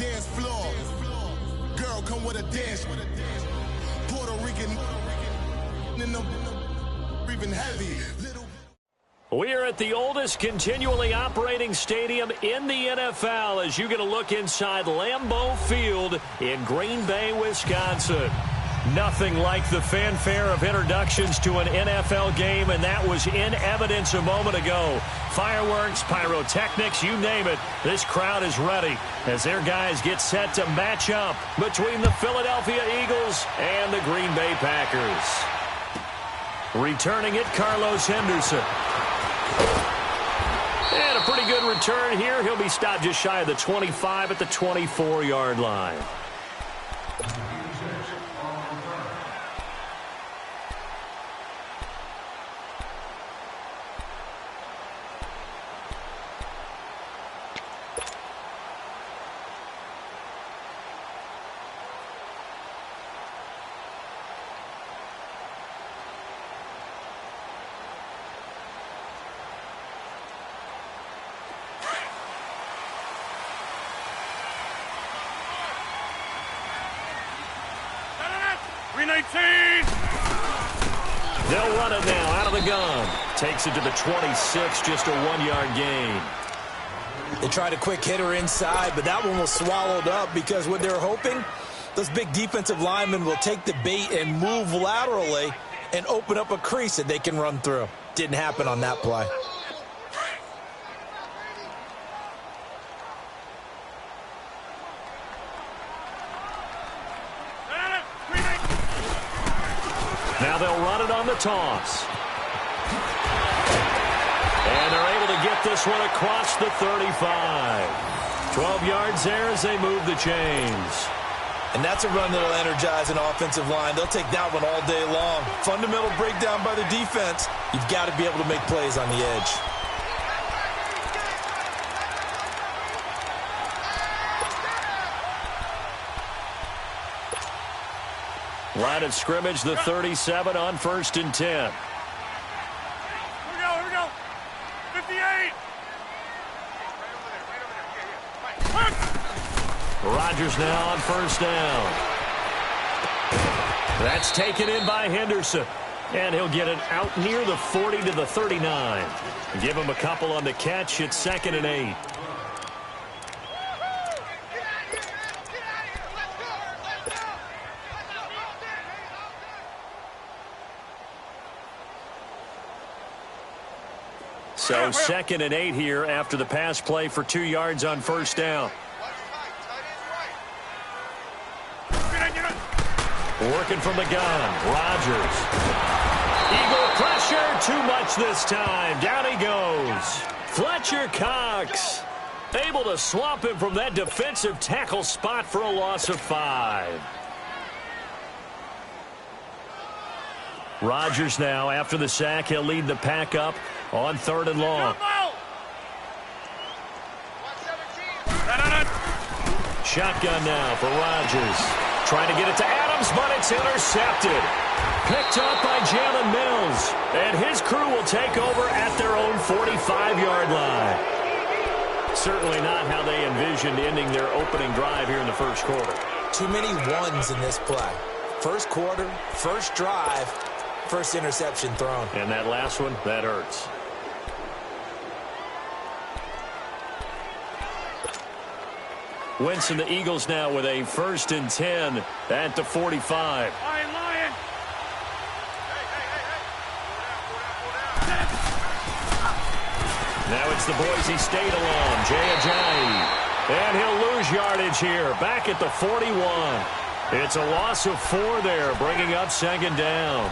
dance floor. Girl, come with a dance. Puerto Rican in the breathing heavy. We are at the oldest continually operating stadium in the NFL as you get a look inside Lambeau Field in Green Bay, Wisconsin. Nothing like the fanfare of introductions to an NFL game, and that was in evidence a moment ago. Fireworks, pyrotechnics, you name it. This crowd is ready as their guys get set to match up between the Philadelphia Eagles and the Green Bay Packers. Returning it, Carlos Henderson. And a pretty good return here. He'll be stopped just shy of the 25 at the 24-yard line. They'll run it now out of the gun. Takes it to the 26, just a 1-yard gain. They tried a quick hitter inside, but that one was swallowed up because what they're hoping, those big defensive linemen will take the bait and move laterally and open up a crease that they can run through. Didn't happen on that play. Now they'll run it on the toss. And they're able to get this one across the 35. 12 yards there as they move the chains. And that's a run that'll energize an offensive line. They'll take that one all day long. Fundamental breakdown by the defense. You've got to be able to make plays on the edge. Line of scrimmage, the 37 on 1st and 10. Here we go. 58. Rodgers now on 1st down. That's taken in by Henderson. And he'll get it out near the 40 to the 39. Give him a couple on the catch. It's 2nd and 8. So 2nd and 8 here after the pass play for 2 yards on 1st down. Working from the gun, Rodgers. Eagle pressure, too much this time. Down he goes. Fletcher Cox able to swamp him from that defensive tackle spot for a loss of 5. Rodgers now, after the sack, he'll lead the pack up on 3rd and long. Shotgun now for Rodgers. Trying to get it to Adams, but it's intercepted. Picked up by Jalen Mills. And his crew will take over at their own 45-yard line. Certainly not how they envisioned ending their opening drive here in the 1st quarter. Too many ones in this play. 1st quarter, 1st drive, 1st interception thrown. And that last one, that hurts. Wentz and the Eagles now with a 1st and 10 at the 45. Lion. Now it's the Boise State alum, Jay Ajayi. And he'll lose yardage here, back at the 41. It's a loss of 4 there, bringing up 2nd down.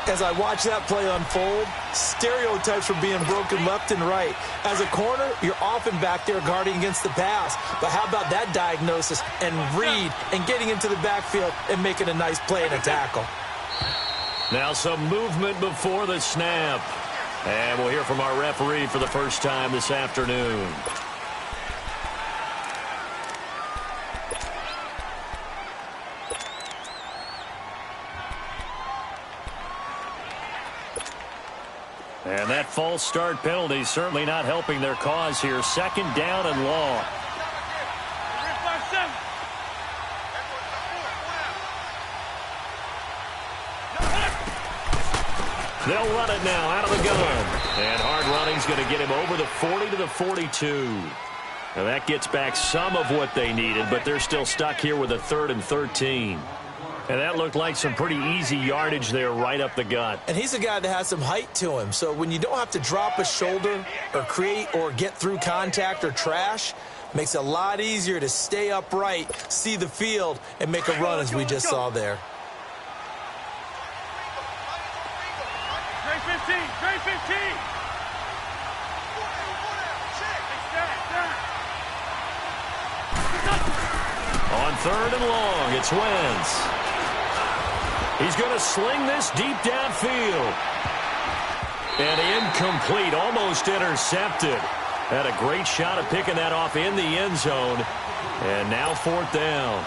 As I watch that play unfold, stereotypes are being broken left and right. As a corner, you're often back there guarding against the pass. But how about that diagnosis and read and getting into the backfield and making a nice play and a tackle? Now some movement before the snap. And we'll hear from our referee for the first time this afternoon. And that false start penalty certainly not helping their cause here. 2nd down and long. They'll run it now out of the gun. And hard running's going to get him over the 40 to the 42. Now that gets back some of what they needed, but they're still stuck here with a 3rd and 13. And that looked like some pretty easy yardage there right up the gut. And he's a guy that has some height to him. So when you don't have to drop a shoulder or create or get through contact or trash, makes it a lot easier to stay upright, see the field, and make a run as we just saw there. Trey 15, Trey 15. On 3rd and long, it's Wentz. He's going to sling this deep downfield. And incomplete, almost intercepted. Had a great shot at picking that off in the end zone. And now 4th down.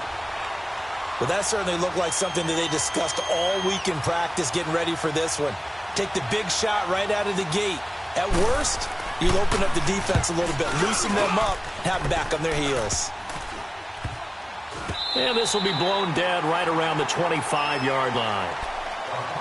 Well, that certainly looked like something that they discussed all week in practice getting ready for this one. Take the big shot right out of the gate. At worst, you'll open up the defense a little bit, loosen them up, have them back on their heels. And this will be blown dead right around the 25-yard line.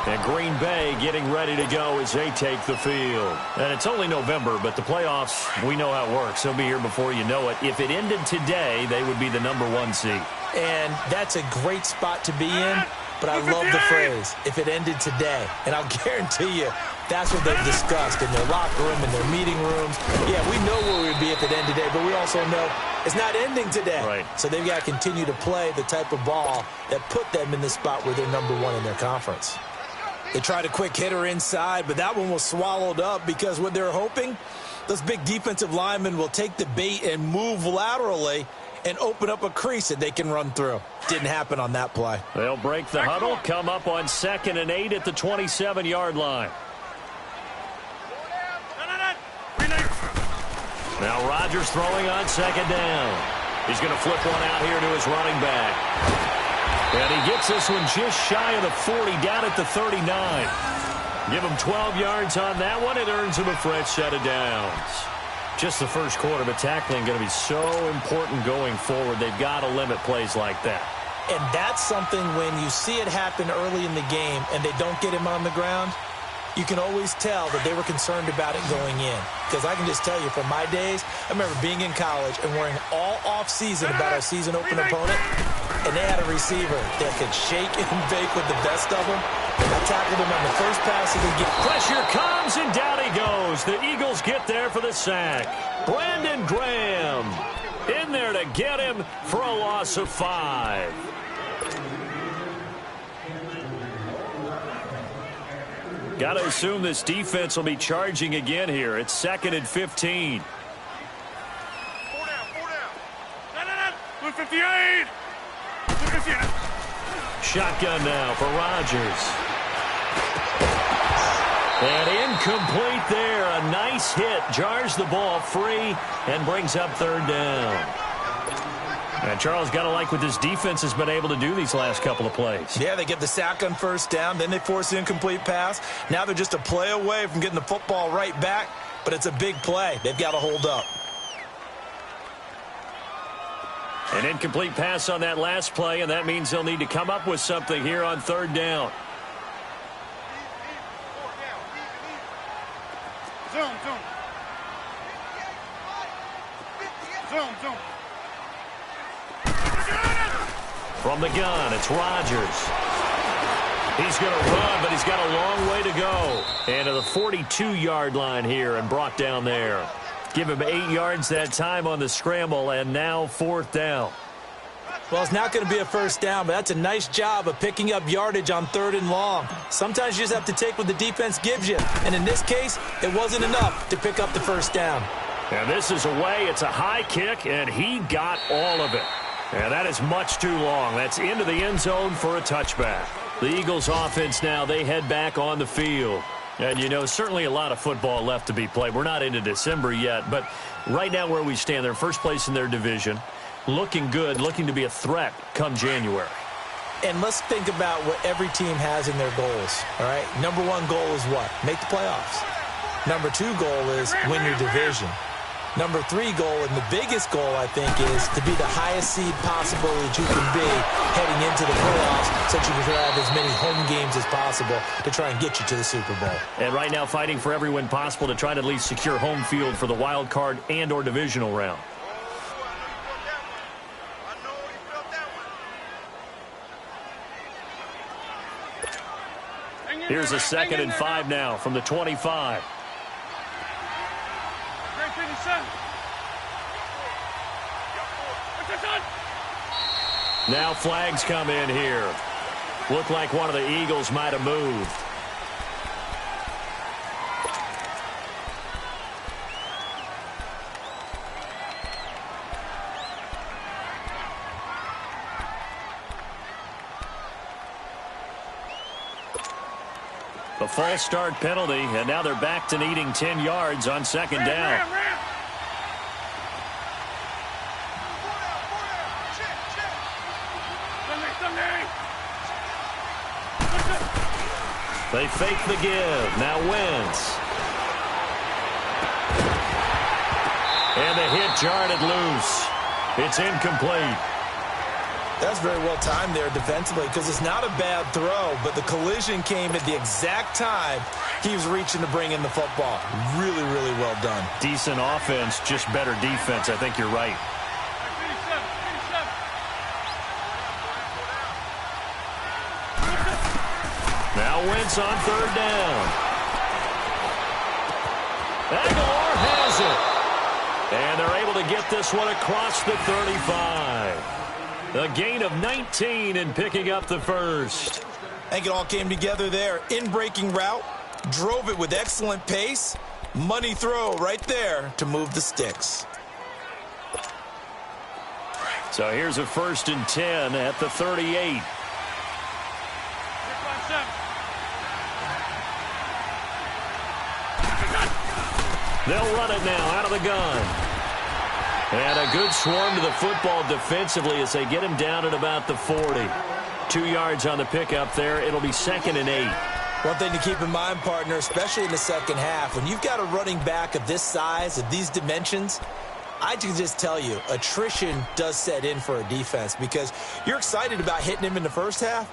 And Green Bay getting ready to go as they take the field. And it's only November, but the playoffs, we know how it works. They'll be here before you know it. If it ended today, they would be the #1 seed. And that's a great spot to be in, but I love the phrase, if it ended today. And I'll guarantee you, that's what they've discussed in their locker room, in their meeting rooms. Yeah, we know where we would be if it ended today, but we also know it's not ending today. Right. So they've got to continue to play the type of ball that put them in the spot where they're #1 in their conference. They tried a quick hitter inside, but that one was swallowed up because what they're hoping, those big defensive linemen will take the bait and move laterally and open up a crease that they can run through. Didn't happen on that play. They'll break the huddle, come up on 2nd and 8 at the 27-yard line. Now Rodgers throwing on 2nd down. He's going to flip one out here to his running back. And he gets this one just shy of the 40, down at the 39. Give him 12 yards on that one. It earns him a fresh set of downs. Just the first quarter, but tackling going to be so important going forward. They've got to limit plays like that. And that's something when you see it happen early in the game and they don't get him on the ground, you can always tell that they were concerned about it going in. Because I can just tell you from my days, I remember being in college and worrying all off-season about our season-open opponent, and they had a receiver that could shake and bake with the best of them. I tackled him on the first pass he could get. Pressure comes, and down he goes. The Eagles get there for the sack. Brandon Graham in there to get him for a loss of 5. Got to assume this defense will be charging again here. It's 2nd and 15. 4 down. 58. Shotgun now for Rodgers. And incomplete there. A nice hit. Jars the ball free and brings up 3rd down. And Charles, got to like what this defense has been able to do these last couple of plays. Yeah, they get the sack on 1st down, then they force the incomplete pass. Now they're just a play away from getting the football right back, but it's a big play. They've got to hold up. An incomplete pass on that last play, and that means they'll need to come up with something here on 3rd down. Zoom. From the gun, it's Rodgers. He's going to run, but he's got a long way to go. And to the 42-yard line here and brought down there. Give him 8 yards that time on the scramble, and now 4th down. Well, it's not going to be a 1st down, but that's a nice job of picking up yardage on 3rd and long. Sometimes you just have to take what the defense gives you. And in this case, it wasn't enough to pick up the 1st down. And this is away. It's a high kick, and he got all of it. And that is much too long. That's into the end zone for a touchback. The Eagles offense now, they head back on the field. And, you know, certainly a lot of football left to be played. We're not into December yet, but right now where we stand, they're first place in their division. Looking good, looking to be a threat come January. And let's think about what every team has in their goals, all right? #1 goal is what? Make the playoffs. #2 goal is win your division. Number 3 goal, and the biggest goal, I think, is to be the highest seed possible that you can be heading into the playoffs, so that you can have as many home games as possible to try and get you to the Super Bowl. And right now fighting for every win possible to try to at least secure home field for the wild card and or divisional round. Here's a 2nd and 5 now from the 25. Now flags come in here. Looked like one of the Eagles might have moved. The false start penalty, and now they're back to needing 10 yards on 2nd down. They fake the give. Now Wentz. And the hit jarred it loose. It's incomplete. That's very well timed there defensively, because it's not a bad throw, but the collision came at the exact time he was reaching to bring in the football. Really, really well done. Decent offense, just better defense. I think you're right. Now Wentz on 3rd down. Aguilar has it. And they're able to get this one across the 35. A gain of 19 and picking up the first. I think it all came together there. In-breaking route, drove it with excellent pace. Money throw right there to move the sticks. So here's a 1st and 10 at the 38. They'll run it now out of the gun. And a good swarm to the football defensively as they get him down at about the 40. 2 yards on the pickup there. It'll be 2nd and 8. One thing to keep in mind, partner, especially in the second half, when you've got a running back of this size, of these dimensions, I can just tell you, attrition does set in for a defense, because you're excited about hitting him in the first half.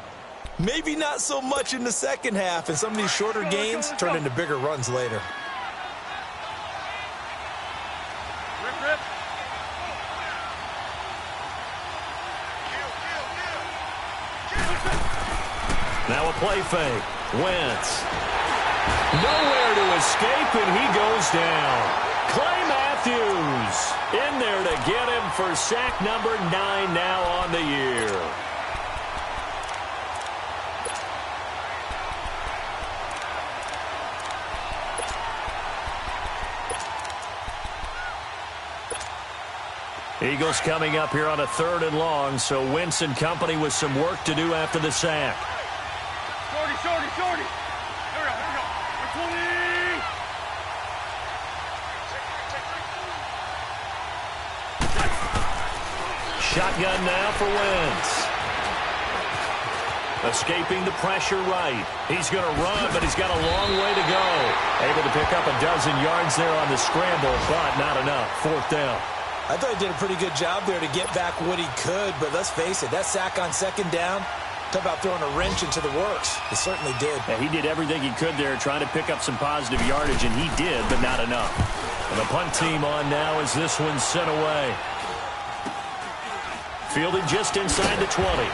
Maybe not so much in the second half, and some of these shorter gains turn into bigger runs later. Now a play fake. Wentz. Nowhere to escape, and he goes down. Clay Matthews in there to get him for sack number 9 now on the year. Eagles coming up here on a 3rd and long, so Wentz and company with some work to do after the sack. Shorty. Here we go. 20. Shotgun now for Wentz. Escaping the pressure right. He's going to run, but he's got a long way to go. Able to pick up a dozen yards there on the scramble, but not enough. 4th down. I thought he did a pretty good job there to get back what he could, but let's face it, that sack on 2nd down, talk about throwing a wrench into the works. He certainly did. Yeah, he did everything he could there, trying to pick up some positive yardage, and he did, but not enough. And the punt team on now as this one's sent away. Fielded just inside the 20.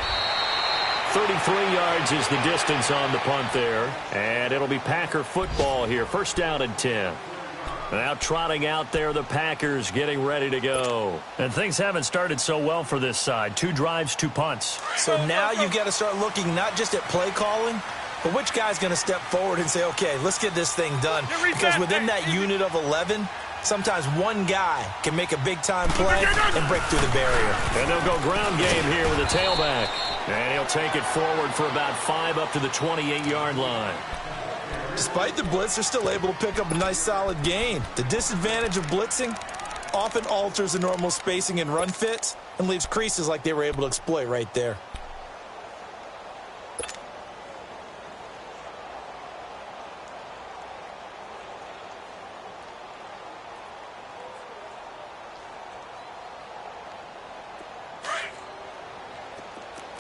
33 yards is the distance on the punt there. And it'll be Packer football here. 1st down and 10. Now trotting out there, the Packers getting ready to go. And things haven't started so well for this side. 2 drives, 2 punts. So now you've got to start looking not just at play calling, but which guy's going to step forward and say, okay, let's get this thing done. Because within that unit of 11, sometimes one guy can make a big-time play and break through the barrier. And they'll go ground game here with a tailback. And he'll take it forward for about 5 up to the 28-yard line. Despite the blitz, they're still able to pick up a nice solid gain. The disadvantage of blitzing often alters the normal spacing and run fits and leaves creases like they were able to exploit right there.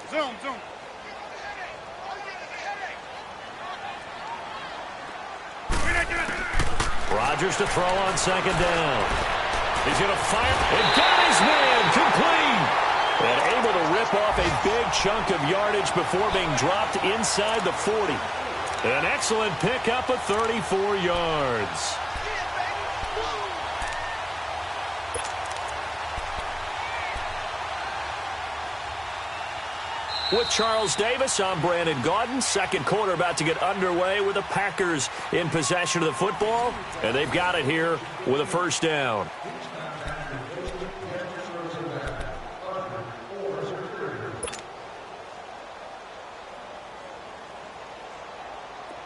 Zoom, zoom. Rodgers to throw on second down. He's going to fire and got his man complete. And able to rip off a big chunk of yardage before being dropped inside the 40. An excellent pickup of 34 yards. With Charles Davis, I'm Brandon Gaudin. Second quarter about to get underway with the Packers in possession of the football. And they've got it here with a first down.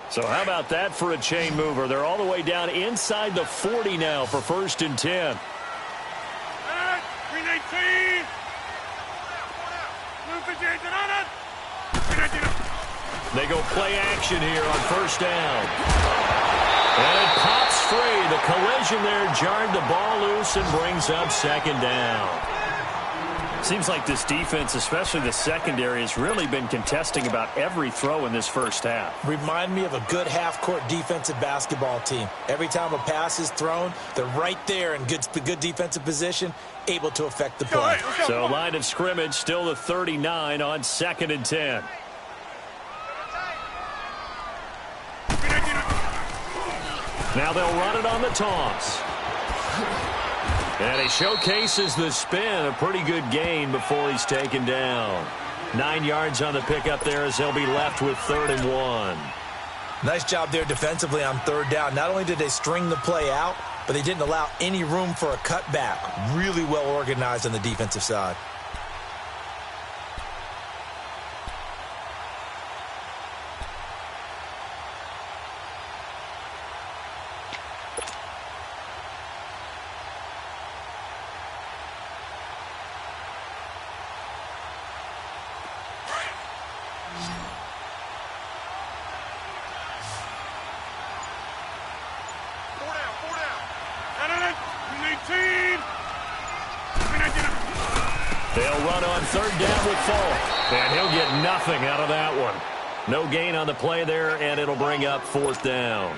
So how about that for a chain mover? They're all the way down inside the 40 now for 1st and 10. They go play action here on first down. And it pops free. The collision there jarred the ball loose and brings up second down. Seems like this defense, especially the secondary, has really been contesting about every throw in this first half. Remind me of a good half-court defensive basketball team. Every time a pass is thrown, they're right there in good defensive position, able to affect the play. So line of scrimmage still the 39 on 2nd and 10. Now they'll run it on the toss. And he showcases the spin. A pretty good gain before he's taken down. 9 yards on the pickup there as they'll be left with 3rd and 1. Nice job there defensively on 3rd down. Not only did they string the play out, but they didn't allow any room for a cutback. Really well organized on the defensive side. They'll run on 3rd down with Falk. And he'll get nothing out of that one. No gain on the play there, and it'll bring up 4th down.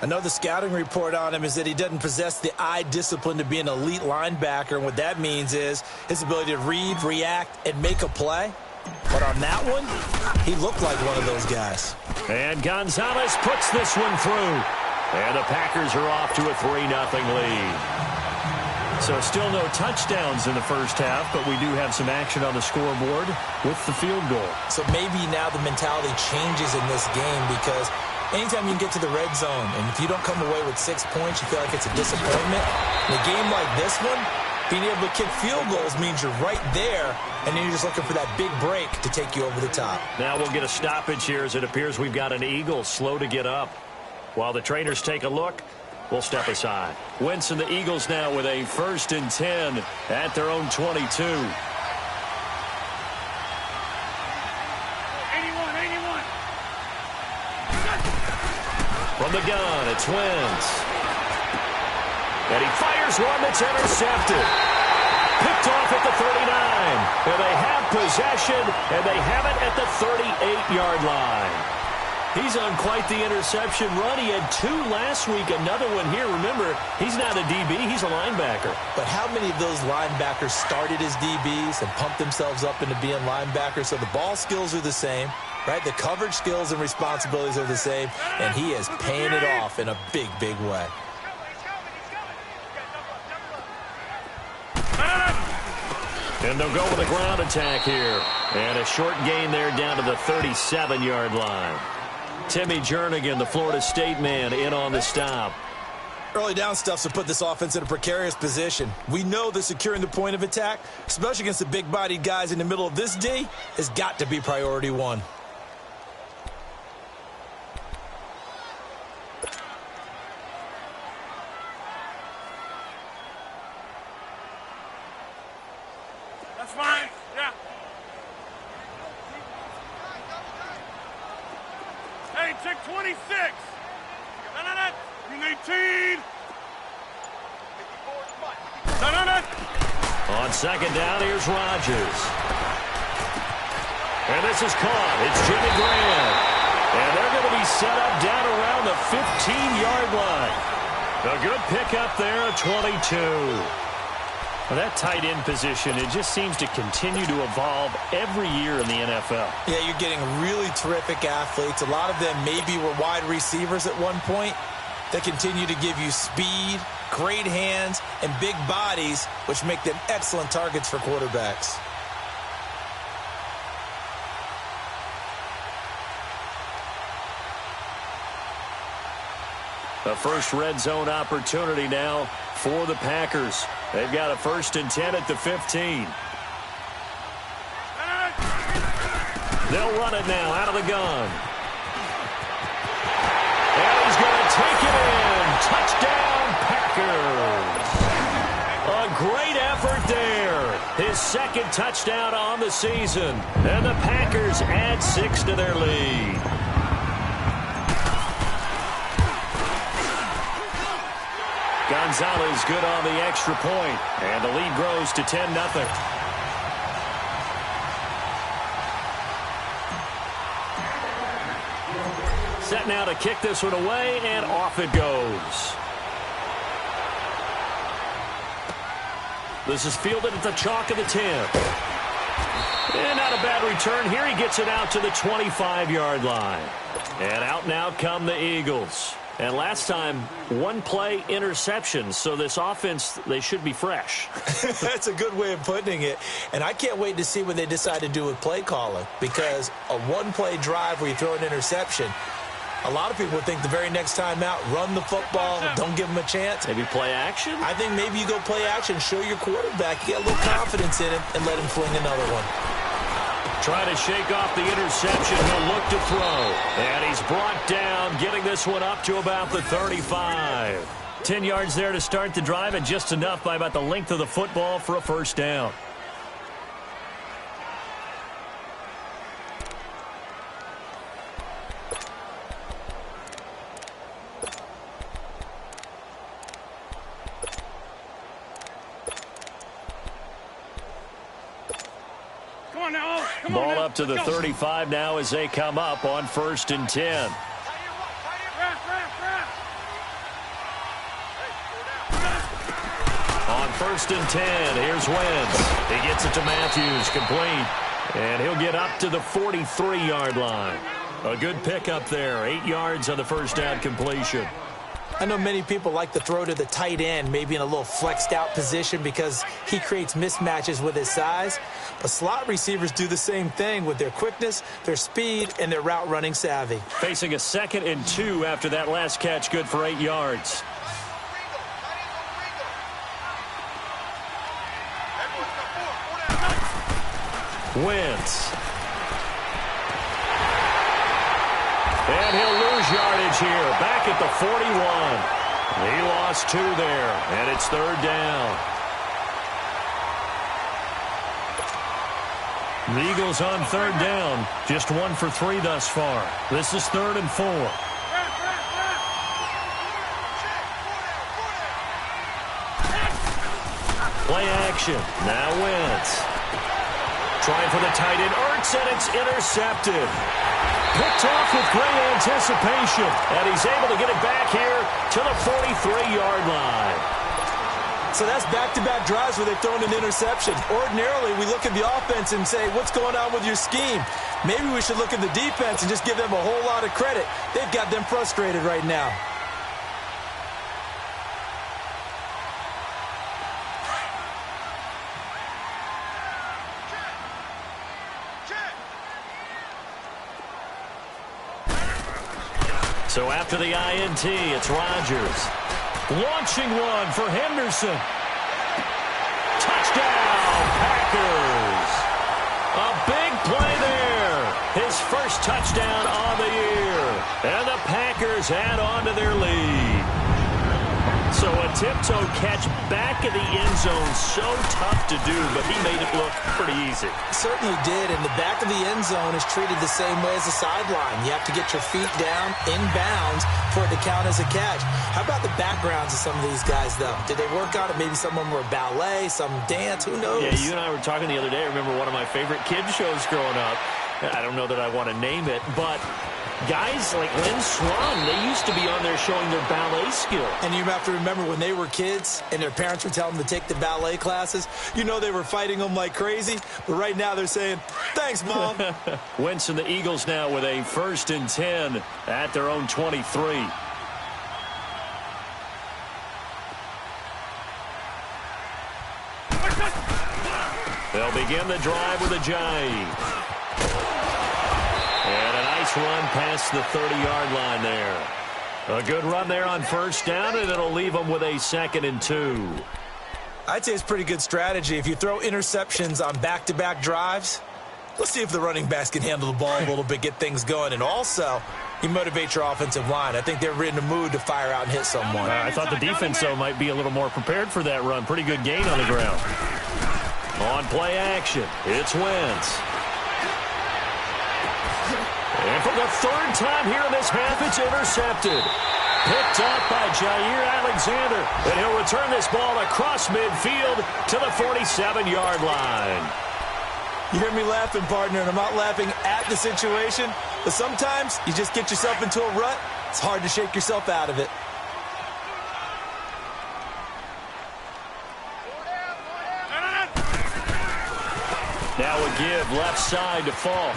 I know the scouting report on him is that he doesn't possess the eye discipline to be an elite linebacker. And what that means is his ability to read, react, and make a play. But on that one, he looked like one of those guys. And Gonzalez puts this one through. And the Packers are off to a 3-0 lead. So still no touchdowns in the first half, but we do have some action on the scoreboard with the field goal. So maybe now the mentality changes in this game because anytime you can get to the red zone, and if you don't come away with 6 points, you feel like it's a disappointment. In a game like this one, being able to kick field goals means you're right there, and then you're just looking for that big break to take you over the top. Now we'll get a stoppage here as it appears we've got an Eagle slow to get up. While the trainers take a look, we'll step aside. Wentz and the Eagles now with a 1st and 10 at their own 22. 81. From the gun, it's Wentz. And he fires one that's intercepted. Picked off at the 39. And they have possession, and they have it at the 38-yard line. He's on quite the interception run. He had 2 last week, another one here. Remember, he's not a DB, he's a linebacker. But how many of those linebackers started as DBs and pumped themselves up into being linebackers? So the ball skills are the same, right? The coverage skills and responsibilities are the same, and he is paying it off in a big, big way. And they'll go with a ground attack here. And a short gain there down to the 37-yard line. Timmy Jernigan, the Florida State man, in on the stop. Early down stuff to put this offense in a precarious position. We know that securing the point of attack, especially against the big-bodied guys in the middle of this D, has got to be priority 1. That's fine. Yeah. Hey, check 26. No. 18. No. On second down, here's Rodgers. And this is caught. It's Jimmy Graham. And they're going to be set up down around the 15-yard line. A good pickup there, a 22. Well, that tight end position, it just seems to continue to evolve every year in the NFL. Yeah, you're getting really terrific athletes. A lot of them maybe were wide receivers at one point. They continue to give you speed, great hands, and big bodies, which make them excellent targets for quarterbacks. A first red zone opportunity now for the Packers. They've got a 1st and 10 at the 15. They'll run it now out of the gun. And he's going to take it in. Touchdown, Packers. A great effort there. His 2nd touchdown on the season. And the Packers add 6 to their lead. Gonzalez good on the extra point, and the lead grows to 10-0. Set now to kick this one away, and off it goes. This is fielded at the chalk of the 10. And not a bad return here. He gets it out to the 25-yard line. And out now come the Eagles. And last time, 1 play interception, so this offense, they should be fresh. That's a good way of putting it. And I can't wait to see what they decide to do with play calling, because a 1-play drive where you throw an interception, a lot of people would think the very next time out, run the football, don't give them a chance. Maybe play action? I think maybe you go play action, show your quarterback, you get a little confidence in him, and let him fling another one. Trying to shake off the interception. He'll look to throw. And he's brought down, getting this one up to about the 35. 10 yards there to start the drive, and just enough by about the length of the football for a 1st down. Ball up to the 35 now as they come up on 1st and 10. On 1st and 10, here's Wentz. He gets it to Matthews, complete. And he'll get up to the 43-yard line. A good pickup there, 8 yards on the 1st down completion. I know many people like to throw to the tight end, maybe in a little flexed out position because he creates mismatches with his size. But slot receivers do the same thing with their quickness, their speed, and their route running savvy. Facing a 2nd and 2 after that last catch, good for 8 yards. Wentz. And he'll lose yardage here. Back at the 41. He lost 2 there, and it's 3rd down. The Eagles on 3rd down. Just 1 for 3 thus far. This is 3rd and 4. Play action. Now Wentz. Trying for the tight end. Ertz, and it's intercepted. Picked off with great anticipation. And he's able to get it back here to the 43-yard line. So that's back-to-back drives where they've thrown an interception. Ordinarily, we look at the offense and say, what's going on with your scheme? Maybe we should look at the defense and just give them a whole lot of credit. They've got them frustrated right now. So after the INT, it's Rodgers. Launching one for Henderson. Touchdown, Packers. A big play there. His 1st touchdown on the year. And the Packers add on to their lead. So a tiptoe catch back in the end zone, so tough to do, but he made it look pretty easy. Certainly did, and the back of the end zone is treated the same way as the sideline. You have to get your feet down, in bounds, for it to count as a catch. How about the backgrounds of some of these guys, though? Did they work on it? Maybe some of them were ballet, some dance, who knows? Yeah, you and I were talking the other day. I remember one of my favorite kids shows growing up. I don't know that I want to name it, but guys like Lynn Swan, they used to be on there showing their ballet skill. And you have to remember when they were kids and their parents were telling them to take the ballet classes, you know they were fighting them like crazy. But right now they're saying, thanks, Mom. Wentz and the Eagles now with a 1st and 10 at their own 23. They'll begin the drive with a jive. And a nice run past the 30-yard line there. A good run there on 1st down, and it'll leave them with a 2nd and 2. I'd say it's pretty good strategy. If you throw interceptions on back-to-back drives, let's see if the running backs can handle the ball a little bit, get things going. And also, you motivate your offensive line. I think they're in the mood to fire out and hit someone. I thought the defense, though, might be a little more prepared for that run. Pretty good gain on the ground. On play action, it's Wentz. And for the 3rd time here in this half, it's intercepted. Picked up by Jair Alexander. And he'll return this ball across midfield to the 47-yard line. You hear me laughing, partner, and I'm not laughing at the situation, but sometimes you just get yourself into a rut. It's hard to shake yourself out of it. Now a give left side to Falk.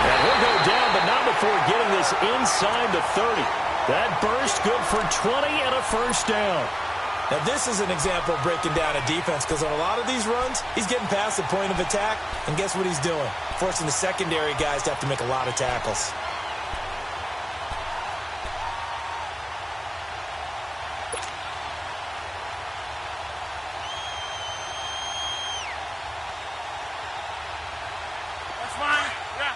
And he'll go down, but not before getting this inside the 30. That burst good for 20 and a 1st down. Now, this is an example of breaking down a defense because on a lot of these runs, he's getting past the point of attack, and guess what he's doing? Forcing the secondary guys to have to make a lot of tackles. That's fine. Yeah.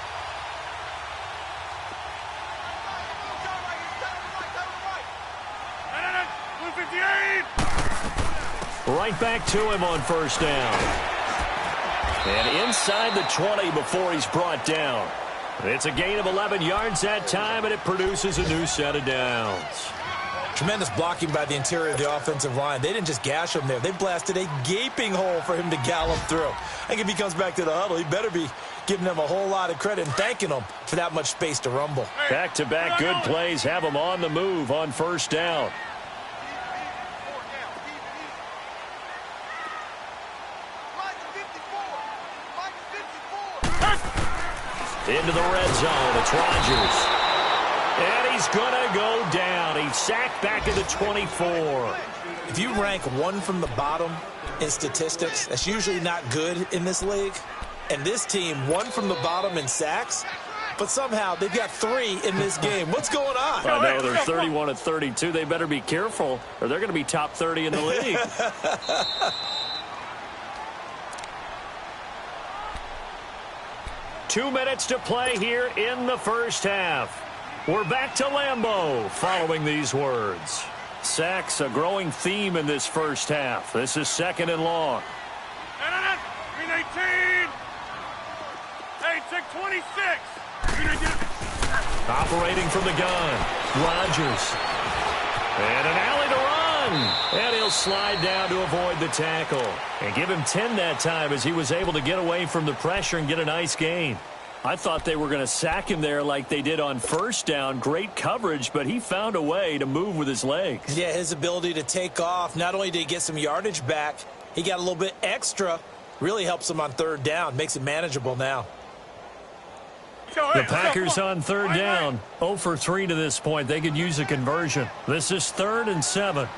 No, 158. Right back to him on 1st down. And inside the 20 before he's brought down. It's a gain of 11 yards that time, and it produces a new set of downs. Tremendous blocking by the interior of the offensive line. They didn't just gash him there. They blasted a gaping hole for him to gallop through. I think if he comes back to the huddle, he better be giving them a whole lot of credit and thanking them for that much space to rumble. Back-to-back good plays have him on the move on 1st down. Into the red zone, it's Rodgers. And he's going to go down. He's sacked back at the 24. If you rank one from the bottom in statistics, that's usually not good in this league. And this team, one from the bottom in sacks, but somehow they've got 3 in this game. What's going on? I know, they're 31 at 32. They better be careful, or they're going to be top 30 in the league. 2 minutes to play here in the 1st half. We're back to Lambeau following these words. Sacks, a growing theme in this 1st half. This is 2nd and long. 319. Hey, check 26. Operating from the gun, Rodgers. And an alley to run. And he'll slide down to avoid the tackle. And give him 10 that time as he was able to get away from the pressure and get a nice gain. I thought they were going to sack him there like they did on 1st down. Great coverage, but he found a way to move with his legs. Yeah, his ability to take off, not only did he get some yardage back, he got a little bit extra. Really helps him on 3rd down, makes it manageable now. The Packers on 3rd down, 0 for 3 to this point. They could use a conversion. This is 3rd and 7.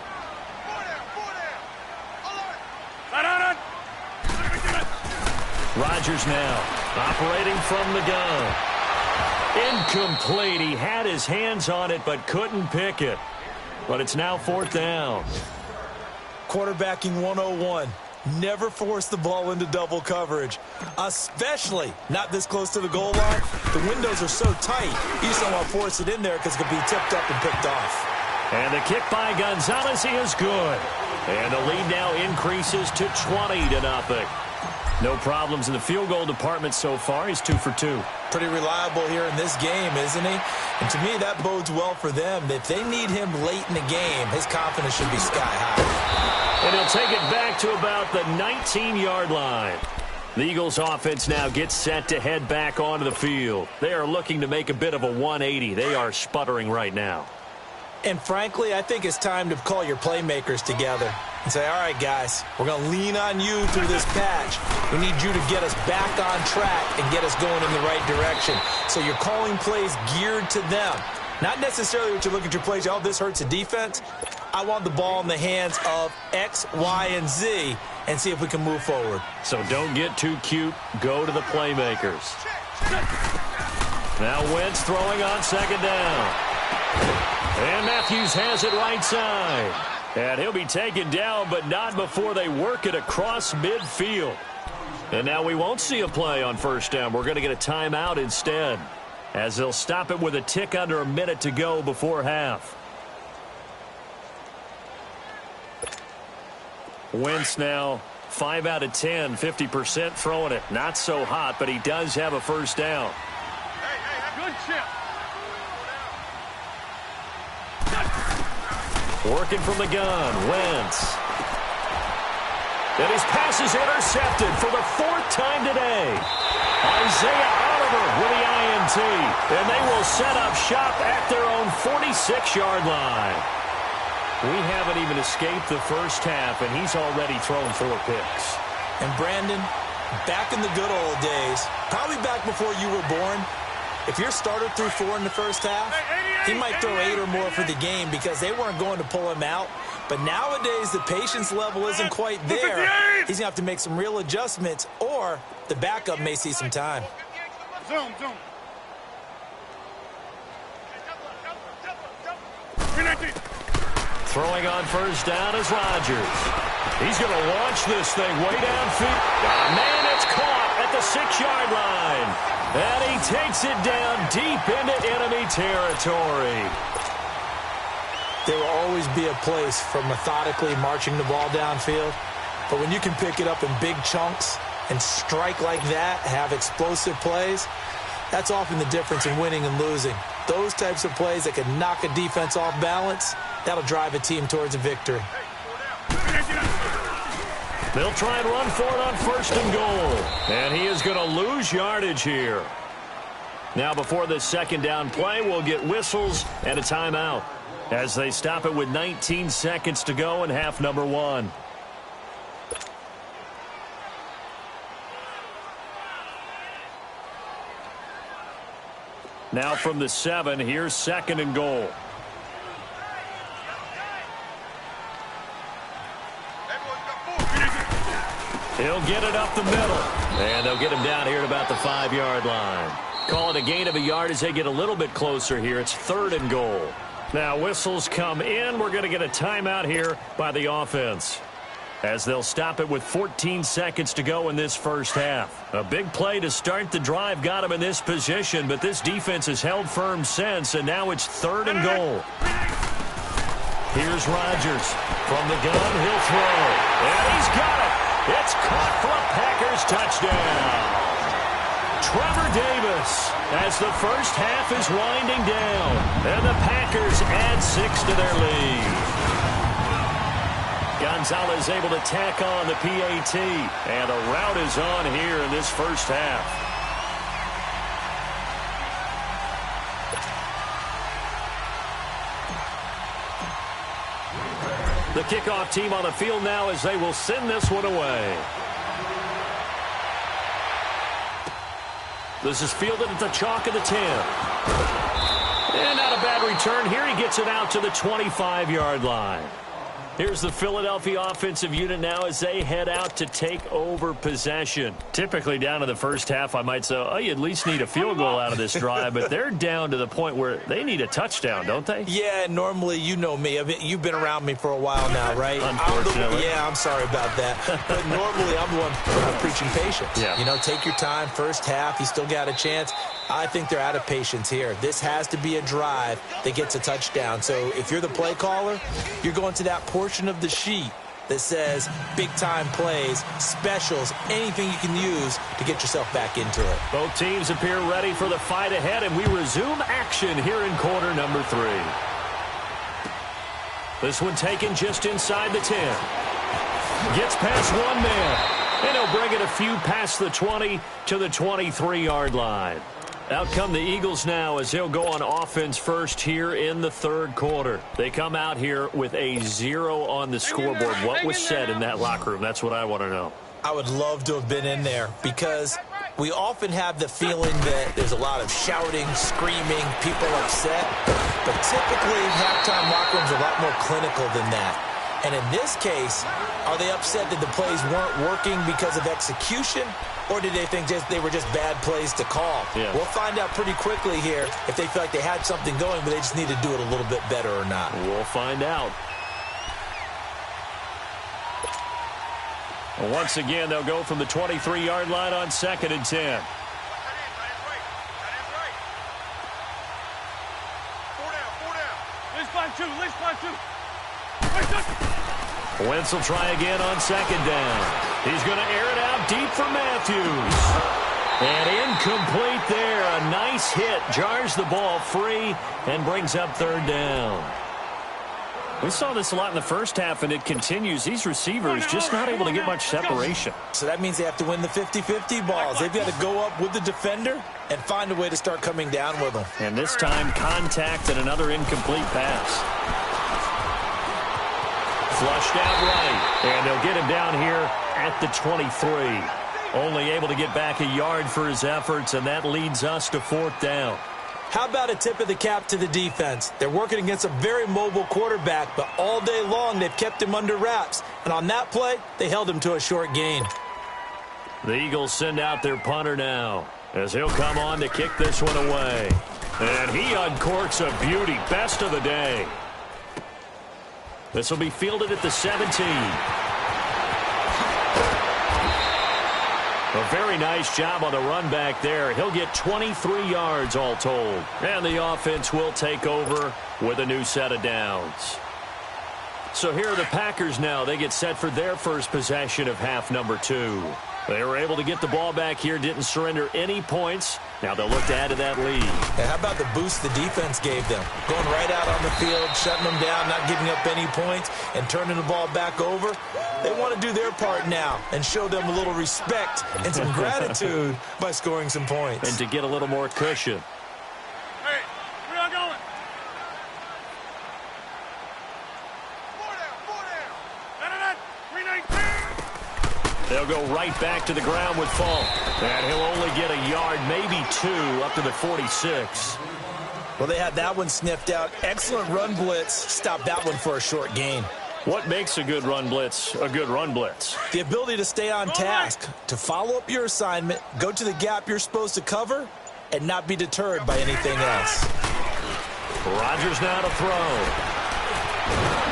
Rodgers now operating from the gun. Incomplete. He had his hands on it but couldn't pick it. But it's now 4th down. Quarterbacking 101. Never force the ball into double coverage, especially not this close to the goal line. The windows are so tight, you just don't want to force it in there because it could be tipped up and picked off. And the kick by Gonzalez is good. And the lead now increases to 20-0. No problems in the field goal department so far. He's 2 for 2. Pretty reliable here in this game, isn't he? And to me, that bodes well for them. If they need him late in the game, his confidence should be sky high. And he'll take it back to about the 19-yard line. The Eagles offense now gets set to head back onto the field. They are looking to make a bit of a 180. They are sputtering right now. And frankly, I think it's time to call your playmakers together and say, all right, guys, we're going to lean on you through this patch. We need you to get us back on track and get us going in the right direction. So you're calling plays geared to them. Not necessarily what you look at your plays, oh, this hurts the defense. I want the ball in the hands of X, Y, and Z and see if we can move forward. So don't get too cute. Go to the playmakers. Now Wentz throwing on second down. And Matthews has it right side. And he'll be taken down, but not before they work it across midfield. And now we won't see a play on first down. We're going to get a timeout instead, as they'll stop it with a tick under a minute to go before half. Wentz now 5 out of 10, 50% throwing it. Not so hot, but he does have a first down. Good chip. Working from the gun, Wentz. And his pass is intercepted for the 4th time today. Isaiah Oliver with the INT. And they will set up shop at their own 46-yard line. We haven't even escaped the first half, and he's already thrown 4 picks. And Brandon, back in the good old days, probably back before you were born, if your starter threw 4 in the first half, he might throw 8 or more for the game because they weren't going to pull him out. But nowadays, the patience level isn't quite there. He's going to have to make some real adjustments, or the backup may see some time. Zoom. Throwing on first down is Rodgers. He's going to launch this thing way downfield. Man, it's caught at the 6-yard line. And he takes it down deep into enemy territory. There will always be a place for methodically marching the ball downfield. But when you can pick it up in big chunks and strike like that, have explosive plays, that's often the difference in winning and losing. Those types of plays that can knock a defense off balance, that'll drive a team towards a victory. They'll try and run for it on first and goal. And he is going to lose yardage here. Now before this second down play, we'll get whistles and a timeout as they stop it with 19 seconds to go in half number 1. Now from the 7, here's second and goal. He'll get it up the middle. And they'll get him down here at about the 5-yard line. Call it a gain of a yard as they get a little bit closer here. It's third and goal. Now whistles come in. We're going to get a timeout here by the offense, as they'll stop it with 14 seconds to go in this first half. A big play to start the drive got him in this position, but this defense has held firm since, and now it's third and goal. Here's Rodgers. From the gun, he'll throw. And he's got it. It's caught for a Packers touchdown. Trevor Davis, as the first half is winding down, and the Packers add 6 to their lead. Gonzalez able to tack on the PAT, and a rout is on here in this first half. The kickoff team on the field now as they will send this one away. This is fielded at the chalk of the 10. And not a bad return here. He gets it out to the 25-yard line. Here's the Philadelphia offensive unit now as they head out to take over possession. Typically down to the first half, I might say, oh, you at least need a field goal out of this drive, but they're down to the point where they need a touchdown, don't they? Yeah, normally, you know me. You've been around me for a while now, right? Unfortunately. I'm sorry about that. But normally, I'm the one preaching patience. Yeah. You know, take your time. First half, you still got a chance. I think they're out of patience here. This has to be a drive that gets a touchdown. So if you're the play caller, you're going to that portion of the sheet that says big-time plays, specials, anything you can use to get yourself back into it. Both teams appear ready for the fight ahead, and we resume action here in quarter number 3. This one taken just inside the 10. Gets past one man. And he'll bring it a few past the 20 to the 23-yard line. Out come the Eagles now as they'll go on offense first here in the third quarter. They come out here with a 0 on the scoreboard. What was said in that locker room? That's what I want to know. I would love to have been in there because we often have the feeling that there's a lot of shouting, screaming, people upset. But typically, halftime locker rooms are a lot more clinical than that. And in this case, are they upset that the plays weren't working because of execution? Or did they think they were just bad plays to call? Yeah. We'll find out pretty quickly here if they feel like they had something going, but they just need to do it a little bit better or not. We'll find out. Well, once again, they'll go from the 23-yard line on 2nd and 10. Wentz will try again on 2nd down. He's going to air it out deep for Matthews. And incomplete there. A nice hit. Jars the ball free and brings up 3rd down. We saw this a lot in the first half, and it continues. These receivers just not able to get much separation. So that means they have to win the 50-50 balls. They've got to go up with the defender and find a way to start coming down with them. And this time, contact and another incomplete pass. Flushed out right, and they'll get him down here at the 23. Only able to get back a yard for his efforts, and that leads us to 4th down. How about a tip of the cap to the defense? They're working against a very mobile quarterback, but all day long they've kept him under wraps. And on that play, they held him to a short gain. The Eagles send out their punter now as he'll come on to kick this one away. And he uncorks a beauty. Best of the day. This will be fielded at the 17. A very nice job on the run back there. He'll get 23 yards all told. And the offense will take over with a new set of downs. So here are the Packers now. They get set for their first possession of half number 2. They were able to get the ball back here, didn't surrender any points. Now they'll look to add to that lead. And how about the boost the defense gave them? Going right out on the field, shutting them down, not giving up any points, and turning the ball back over. They want to do their part now and show them a little respect and some gratitude by scoring some points. And to get a little more cushion. Hey, where y'all going? Four down. 319. They'll go right back to the ground with Falk. And he'll only get a yard, maybe 2, up to the 46. Well, they had that one sniffed out. Excellent run blitz. Stopped that one for a short gain. What makes a good run blitz a good run blitz? The ability to stay on task, to follow up your assignment, go to the gap you're supposed to cover, and not be deterred by anything else. Rodgers now to throw.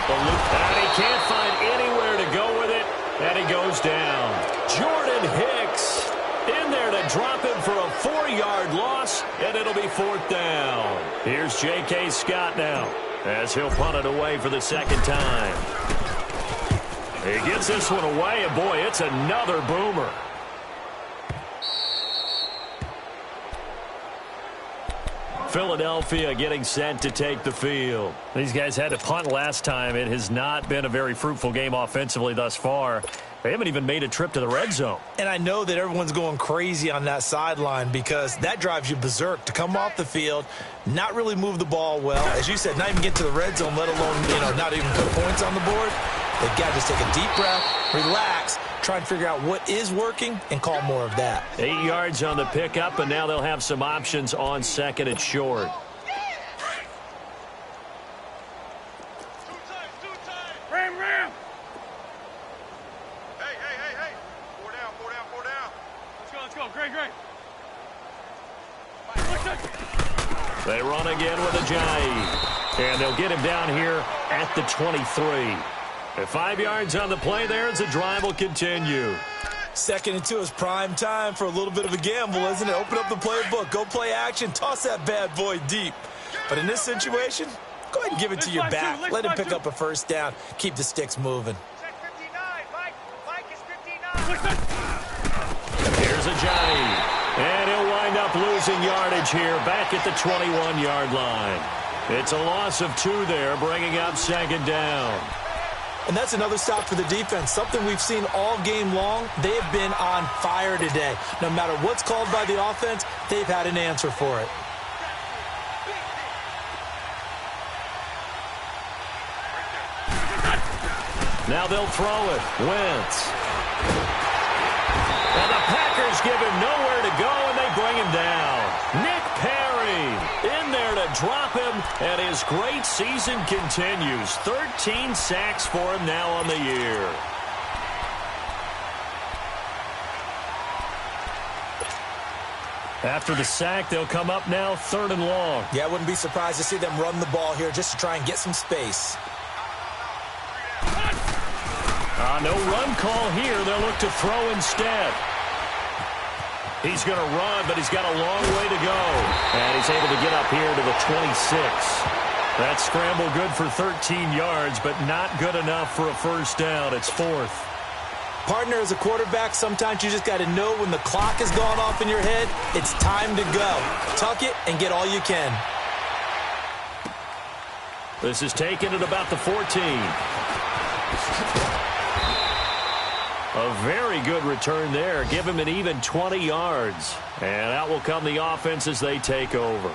And he can't find anywhere to go with it, and he goes down. Jordan Hicks in there to drop him for a 4-yard loss, and it'll be 4th down. Here's J.K. Scott now as he'll punt it away for the 2nd time. He gets this one away, and boy, it's another boomer. Philadelphia getting set to take the field. These guys had to punt last time. It has not been a very fruitful game offensively thus far. They haven't even made a trip to the red zone. And I know that everyone's going crazy on that sideline because that drives you berserk to come off the field, not really move the ball well. As you said, not even get to the red zone, let alone, not even put points on the board. They've got to just take a deep breath, relax, try and figure out what is working and call more of that. 8 yards on the pickup, and now they'll have some options on 2nd and short. Ram. Hey. 4 down. Let's go. Great. They run again with Ajayi. And they'll get him down here at the 23. At 5 yards on the play there as the drive will continue. 2nd and 2 is prime time for a little bit of a gamble, isn't it? Open up the playbook, go play action, toss that bad boy deep. But in this situation, go ahead and give it to your back. Let him pick up a 1st down. Keep the sticks moving. Check 59. Mike is 59. Here's Ajayi. And he'll wind up losing yardage here back at the 21-yard line. It's a loss of 2 there, bringing up 2nd down. And that's another stop for the defense, something we've seen all game long. They have been on fire today. No matter what's called by the offense, they've had an answer for it. Now they'll throw it. Wentz. And the Packers give him nowhere to go, and they bring him down. Nick Perry in there to drop him, and his great season continues. 13 sacks for him now on the year. After the sack, they'll come up now 3rd and long. Yeah, I wouldn't be surprised to see them run the ball here just to try and get some space. No run call here. They'll look to throw instead. He's going to run, but he's got a long way to go. And he's able to get up here to the 26. That scramble good for 13 yards, but not good enough for a first down. It's 4th. Partner, as a quarterback, sometimes you just got to know when the clock has gone off in your head, it's time to go. Tuck it and get all you can. This is taken at about the 14. A very good return there. Give him an even 20 yards. And out will come the offense as they take over.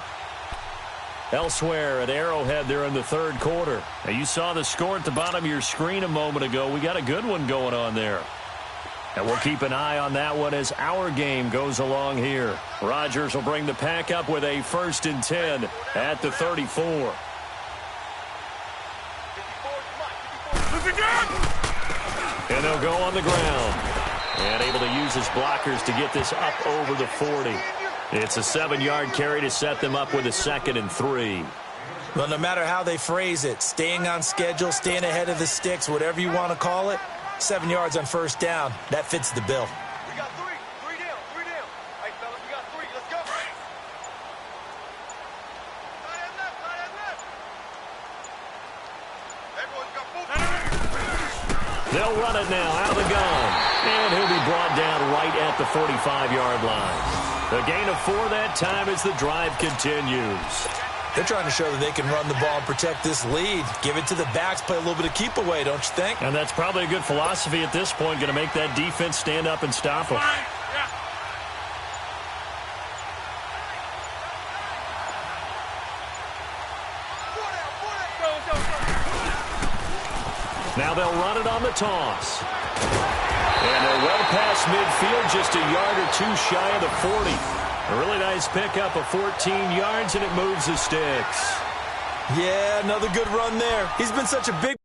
Elsewhere at Arrowhead, they're in the 3rd quarter. Now, you saw the score at the bottom of your screen a moment ago. We got a good one going on there. And we'll keep an eye on that one as our game goes along here. Rodgers will bring the pack up with a 1st and 10 at the 34. And they'll go on the ground. And able to use his blockers to get this up over the 40. It's a 7-yard carry to set them up with a 2nd and 3. Well, no matter how they phrase it, staying on schedule, staying ahead of the sticks, whatever you want to call it, 7 yards on 1st down, that fits the bill. We got 3. 3 down. 3 down. Hey, fellas, we got 3. Let's go. Tight end left. Tight end left. Everyone's got full. They'll run it now out of the gun. And he'll be brought down right at the 45-yard line. The gain of 4 that time as the drive continues. They're trying to show that they can run the ball and protect this lead. Give it to the backs, play a little bit of keep away, don't you think? And that's probably a good philosophy at this point, going to make that defense stand up and stop them. Now they'll run it on the toss. And they're well past midfield, just a yard or 2 shy of the 40. A really nice pickup of 14 yards, and it moves the sticks. Yeah, another good run there. He's been such a big...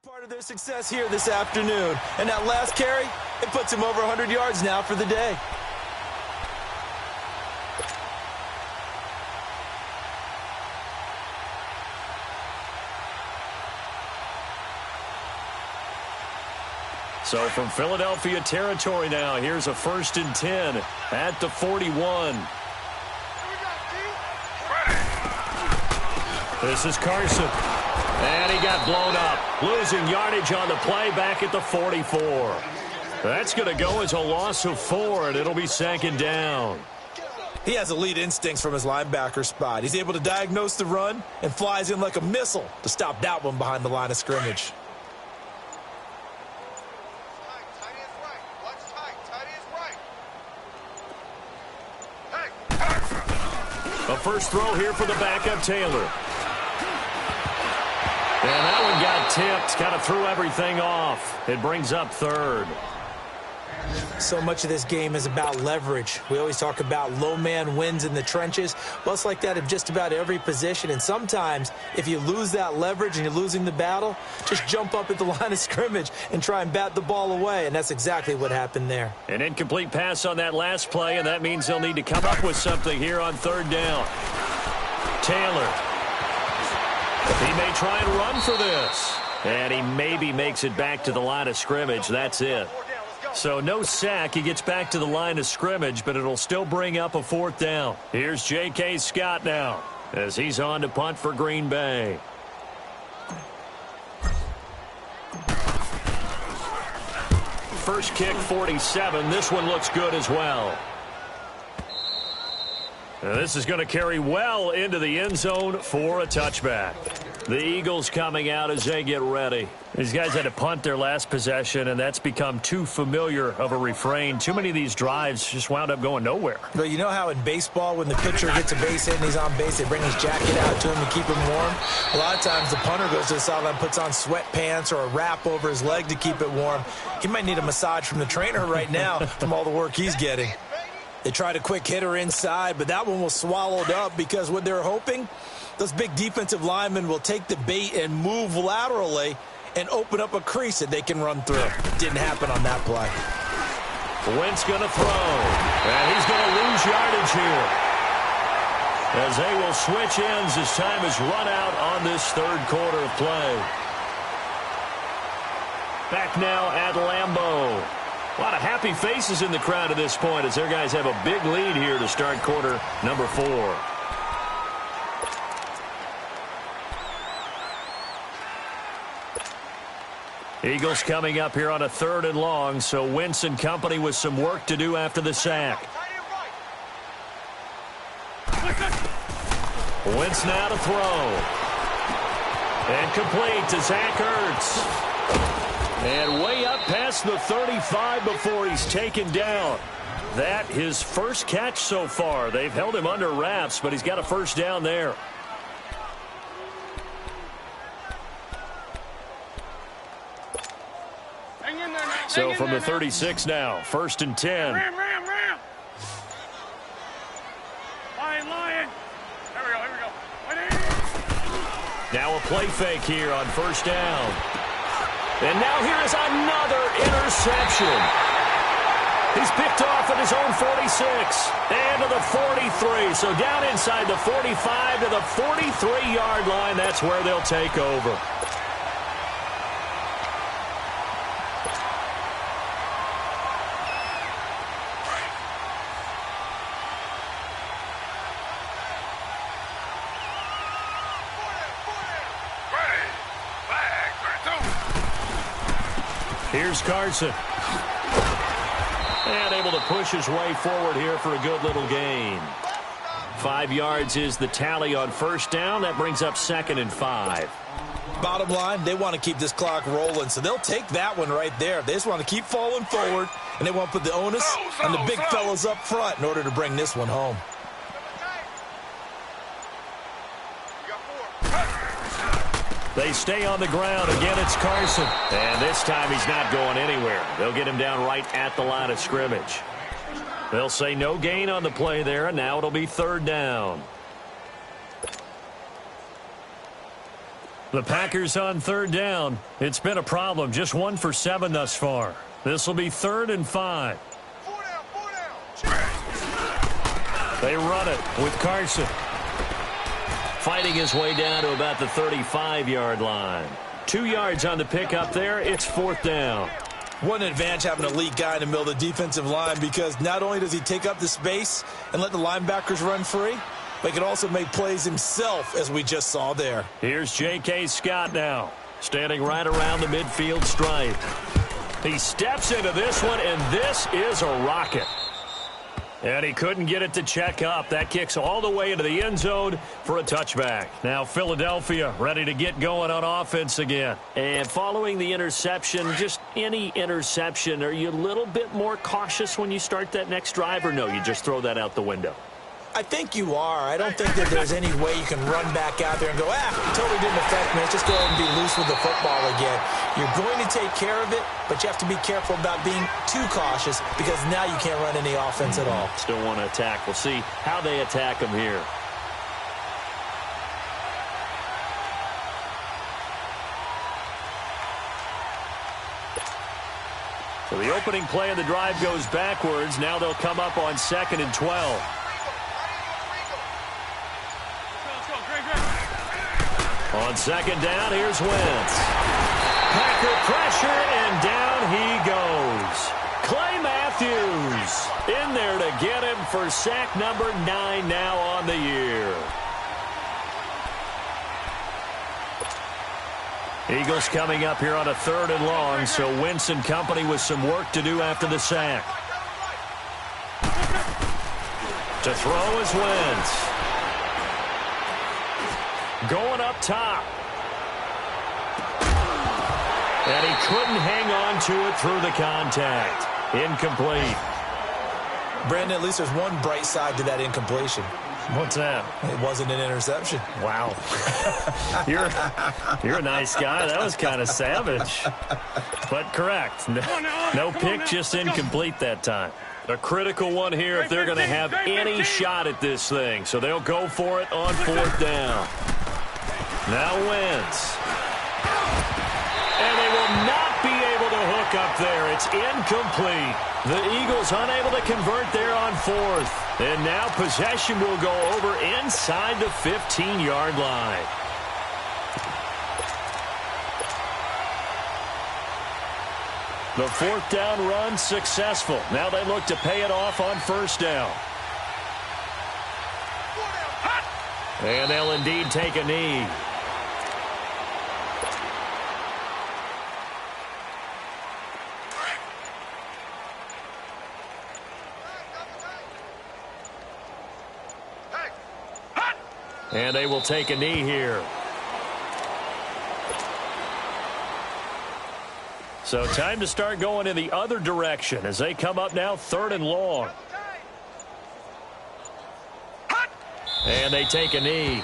part of their success here this afternoon. And that last carry, it puts him over 100 yards now for the day. So from Philadelphia territory now, here's a 1st and 10 at the 41. This is Carson. And he got blown up, losing yardage on the play back at the 44. That's going to go as a loss of 4, and it'll be 2nd down. He has elite instincts from his linebacker spot. He's able to diagnose the run and flies in like a missile to stop that one behind the line of scrimmage. A first throw here for the backup, Taylor. And that one got tipped, kind of threw everything off. It brings up 3rd. So much of this game is about leverage. We always talk about low man wins in the trenches. Well, it's like that in just about every position. And sometimes, if you lose that leverage and you're losing the battle, just jump up at the line of scrimmage and try and bat the ball away. And that's exactly what happened there. An incomplete pass on that last play, and that means they'll need to come up with something here on 3rd down. Taylor. He may try and run for this. And he maybe makes it back to the line of scrimmage. That's it. So no sack. He gets back to the line of scrimmage, but it'll still bring up a 4th down. Here's J.K. Scott now as he's on to punt for Green Bay. First kick, 47. This one looks good as well. This is going to carry well into the end zone for a touchback. The Eagles coming out as they get ready. These guys had to punt their last possession, and that's become too familiar of a refrain. Too many of these drives just wound up going nowhere. But you know how in baseball, when the pitcher gets a base hit and he's on base, they bring his jacket out to him to keep him warm? A lot of times the punter goes to the sideline, puts on sweatpants or a wrap over his leg to keep it warm. He might need a massage from the trainer right now from all the work he's getting. They tried a quick hitter inside, but that one was swallowed up because what they're hoping, those big defensive linemen will take the bait and move laterally and open up a crease that they can run through. Didn't happen on that play. Wentz going to throw, and he's going to lose yardage here, as they will switch ends as time is run out on this 3rd quarter of play. Back now at Lambeau. A lot of happy faces in the crowd at this point as their guys have a big lead here to start quarter number 4. Eagles coming up here on a 3rd and long, so Wentz and company with some work to do after the sack. Wentz now to throw. And complete to Zach Ertz. And way up past the 35 before he's taken down. That his first catch so far. They've held him under wraps, but he's got a 1st down there. So from the 36 now, 1st and 10. Ram. Lion. Here we go. Now a play fake here on 1st down. And now here is another interception. He's picked off at his own 46 and to the 43. So down inside the 45 to the 43-yard line. That's where they'll take over. Here's Carson. And able to push his way forward here for a good little gain. 5 yards is the tally on 1st down. That brings up 2nd and 5. Bottom line, they want to keep this clock rolling, so they'll take that one right there. They just want to keep falling forward, and they want to put the onus on the big fellas up front in order to bring this one home. They stay on the ground. Again, it's Carson. And this time he's not going anywhere. They'll get him down right at the line of scrimmage. They'll say no gain on the play there, and now it'll be 3rd down. The Packers on 3rd down. It's been a problem. Just 1 for 7 thus far. This will be 3rd and 5. 4 down. They run it with Carson. Fighting his way down to about the 35-yard line. 2 yards on the pickup there. It's 4th down. What an advantage having an elite guy in the middle of the defensive line, because not only does he take up the space and let the linebackers run free, but he can also make plays himself, as we just saw there. Here's J.K. Scott now, standing right around the midfield stripe. He steps into this one, and this is a rocket. And he couldn't get it to check up. That kicks all the way into the end zone for a touchback. Now Philadelphia ready to get going on offense again. And following the interception, just any interception, are you a little bit more cautious when you start that next drive, or no, you just throw that out the window? I think you are. I don't think that there's any way you can run back out there and go, totally didn't affect me. Let's just go ahead and be loose with the football again. You're going to take care of it, but you have to be careful about being too cautious, because now you can't run any offense at all. Still want to attack. We'll see how they attack them here. So the opening play of the drive goes backwards. Now they'll come up on 2nd and 12. On 2nd down, here's Wentz. Packer pressure, and down he goes. Matthews in there to get him for sack number 9 now on the year. Eagles coming up here on a 3rd and long, so Wentz and company with some work to do after the sack. To throw is Wentz. Going up top. And he couldn't hang on to it through the contact. Incomplete. Brandon, at least there's one bright side to that incompletion. What's that? It wasn't an interception. Wow. You're a nice guy. That was kind of savage. But correct. No pick, just incomplete that time. A critical one here if they're going to have any shot at this thing. So they'll go for it on 4th down. Now Wentz. And they will not be able to hook up there. It's incomplete. The Eagles unable to convert there on 4th. And now possession will go over inside the 15-yard line. The 4th down run successful. Now they look to pay it off on 1st down. And they'll indeed take a knee. And they will take a knee here. So time to start going in the other direction as they come up now 3rd and long. And they take a knee.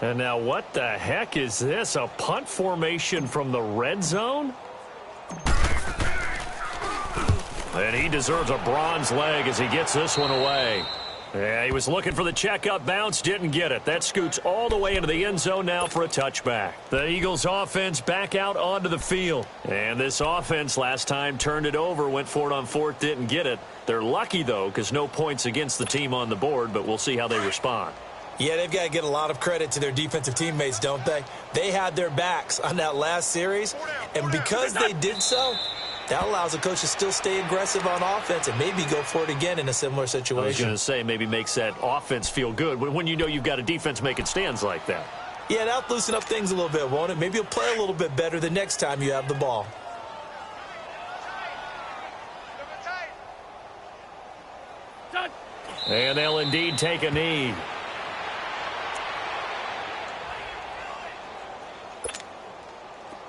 And now what the heck is this? A punt formation from the red zone? And he deserves a bronze leg as he gets this one away. Yeah, he was looking for the checkup bounce, didn't get it. That scoots all the way into the end zone now for a touchback. The Eagles offense back out onto the field. And this offense last time turned it over, went for it on 4th, didn't get it. They're lucky, though, because no points against the team on the board, but we'll see how they respond. Yeah, they've got to get a lot of credit to their defensive teammates, don't they? They had their backs on that last series, and because they did so, that allows the coach to still stay aggressive on offense and maybe go for it again in a similar situation. I was going to say maybe makes that offense feel good when you know you've got a defense making stands like that. Yeah, that'll loosen up things a little bit, won't it? Maybe you'll play a little bit better the next time you have the ball. And they'll indeed take a knee.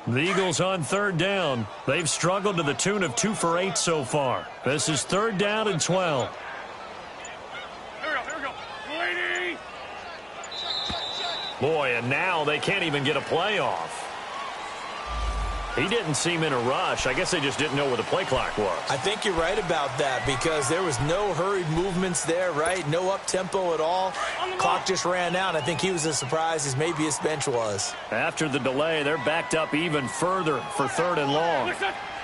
The Eagles on 3rd down. They've struggled to the tune of 2 for 8 so far. This is 3rd down and 12. Here we go. Lady! Boy, and now they can't even get a play off. He didn't seem in a rush. I guess they just didn't know where the play clock was. I think you're right about that because there was no hurried movements there, right? No up-tempo at all. Clock just ran out. I think he was as surprised as maybe his bench was. After the delay, they're backed up even further for 3rd and long.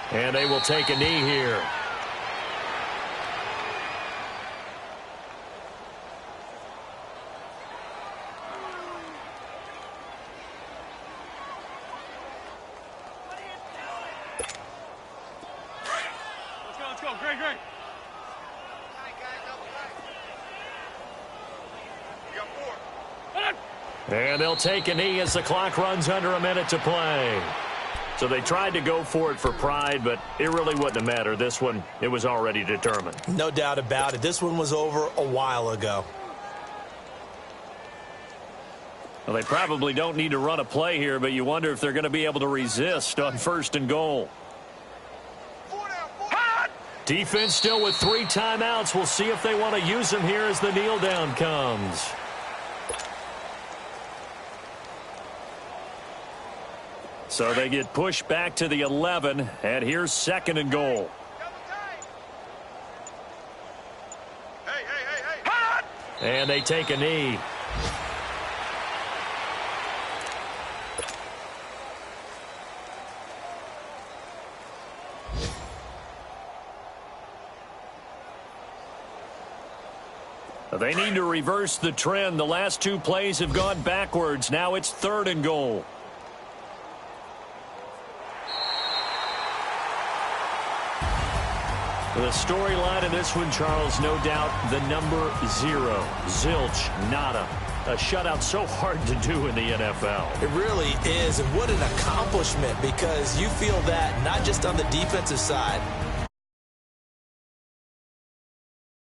And they will take a knee here. Great. You got 4. And they'll take a knee as the clock runs under a minute to play. So they tried to go for it for pride, but it really wouldn't have mattered. This one, it was already determined. No doubt about it. This one was over a while ago. Well, they probably don't need to run a play here, but you wonder if they're going to be able to resist on 1st and goal. Defense still with 3 timeouts. We'll see if they want to use them here as the kneel down comes. So they get pushed back to the 11, and here's 2nd and goal. Hey. And they take a knee. They need to reverse the trend. The last two plays have gone backwards. Now it's 3rd and goal. The storyline in this one, Charles, no doubt the number 0. Zilch, nada. A shutout so hard to do in the NFL. It really is, and what an accomplishment, because you feel that not just on the defensive side,